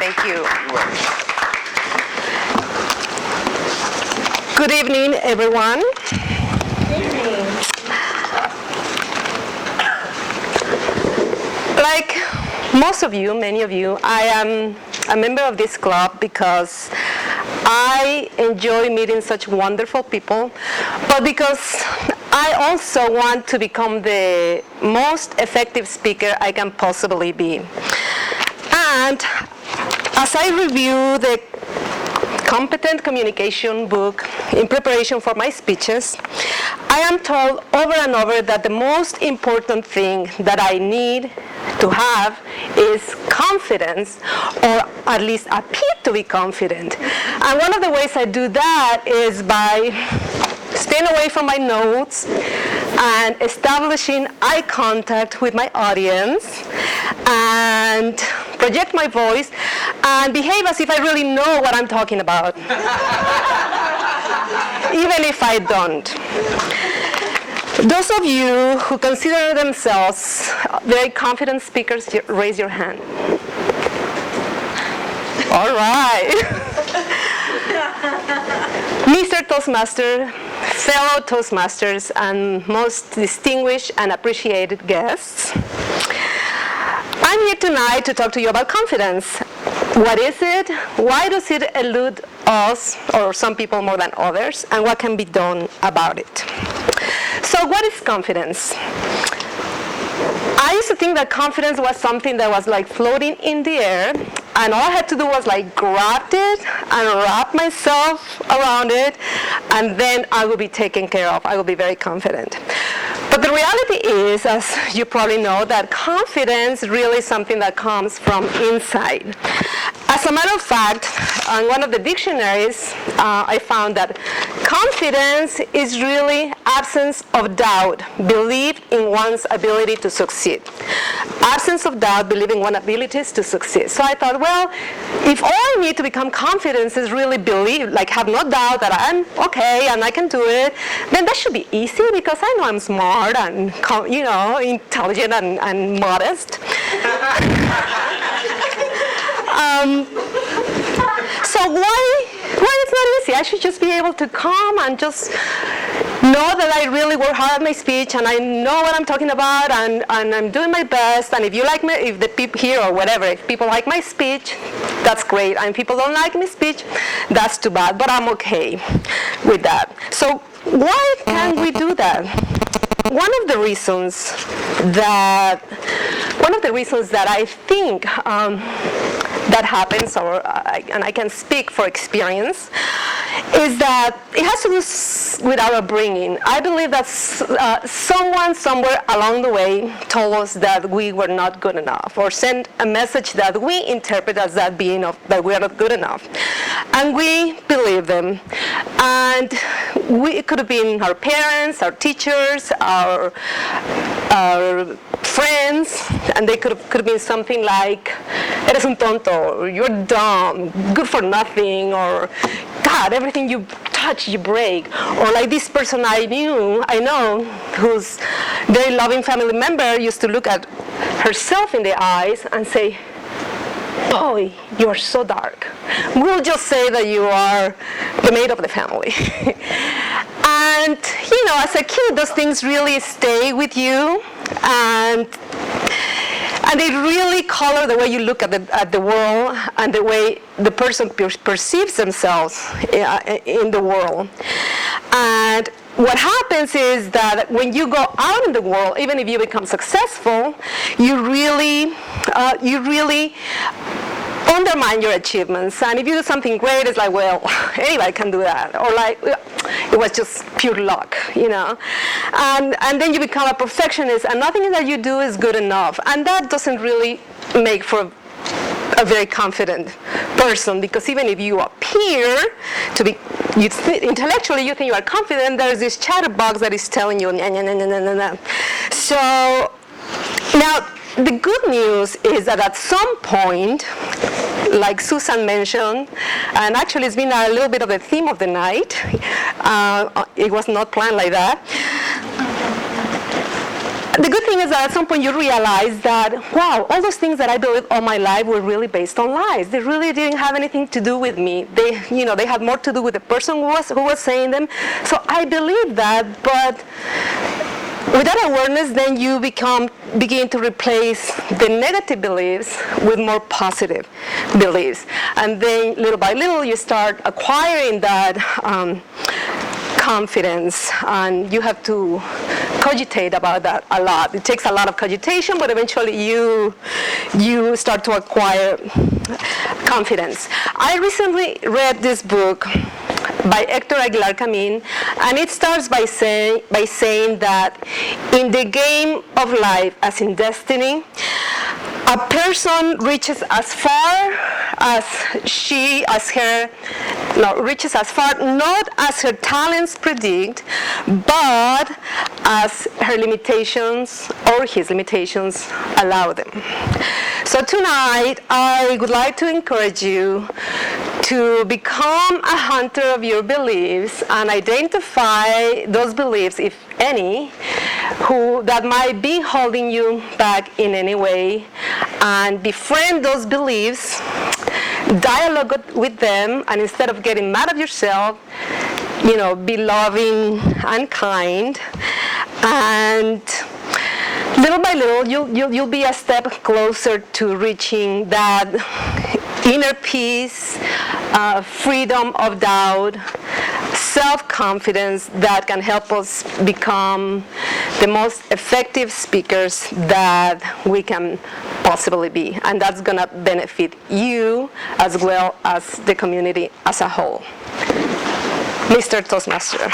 Thank you. Good evening, everyone. Good evening. Like most of you, many of you, I am a member of this club because I enjoy meeting such wonderful people, but because I also want to become the most effective speaker I can possibly be. And as I review the Competent Communication book in preparation for my speeches, I am told over and over that the most important thing that I need to have is confidence, or at least appear to be confident. And one of the ways I do that is by staying away from my notes and establishing eye contact with my audience and project my voice and behave as if I really know what I'm talking about, even if I don't. Those of you who consider themselves very confident speakers, raise your hand. All right. Mr. Toastmaster, fellow Toastmasters, and most distinguished and appreciated guests, I'm here tonight to talk to you about confidence. What is it? Why does it elude us, or some people more than others, and what can be done about it? So what is confidence? I used to think that confidence was something that was like floating in the air, and all I had to do was like grab it and wrap myself around it, and then I will be taken care of. I will be very confident. But the reality is, as you probably know, that confidence really is something that comes from inside. As a matter of fact, on one of the dictionaries, I found that confidence is really absence of doubt, belief in one's ability to succeed. Absence of doubt, believing one's abilities to succeed. So I thought, well, if all I need to become confident is really believe, like have no doubt that I'm okay and I can do it, then that should be easy because I know I'm smart and, you know, intelligent and modest. So why it's not easy? I should just be able to come and just know that I really work hard at my speech and I know what I'm talking about and I'm doing my best. And if you like me, if the people here or whatever, if people like my speech, that's great. And if people don't like my speech, that's too bad. But I'm okay with that. So why can't we do that? One of the reasons that I think that happens, and I can speak for experience, is that it has to do with our upbringing. I believe that someone somewhere along the way told us that we were not good enough, or sent a message that we interpret as that being that we are not good enough, and we believe them. And it could have been our parents, our teachers, our friends, and they could have been something like, eres un tonto, or you're dumb, good for nothing, or God, everything you touch, you break. Or like this person I know, whose very loving family member used to look at herself in the eyes and say, boy, you are so dark. We'll just say that you are the maid of the family. And, you know, as a kid, those things really stay with you, and they really color the way you look at the world and the way the person perceives themselves in the world. And what happens is that when you go out in the world, even if you become successful, you really undermine your achievements. And if you do something great, it's like, well, anybody can do that. Or like, it was just pure luck, you know. And then you become a perfectionist, and nothing that you do is good enough. And that doesn't really make for a very confident person, because even if you appear to be, intellectually you think you are confident, there's this chatterbox that is telling you, nah, nah, nah, nah, nah, nah. So, now, the good news is that at some point, like Susan mentioned, and actually it's been a little bit of the theme of the night, it was not planned like that. The good thing is that at some point you realize that, wow, all those things that I believed all my life were really based on lies. They really didn't have anything to do with me. They had more to do with the person who was saying them. So I believe that, but with that awareness, then you begin to replace the negative beliefs with more positive beliefs. And then little by little, you start acquiring that confidence, and you have to cogitate about that a lot. It takes a lot of cogitation, but eventually you start to acquire confidence. I recently read this book by Hector Aguilar Camín, and it starts by saying that in the game of life, as in destiny, a person reaches as far not as her talents predict, but as her limitations or his limitations allow them. So tonight, I would like to encourage you to become a hunter of your beliefs and identify those beliefs, if any, that might be holding you back in any way, and befriend those beliefs, dialogue with them, and instead of getting mad at yourself, be loving and kind, and little by little, you'll be a step closer to reaching that inner peace, freedom of doubt, self-confidence that can help us become the most effective speakers that we can possibly be. And that's going to benefit you as well as the community as a whole. Mr. Toastmaster.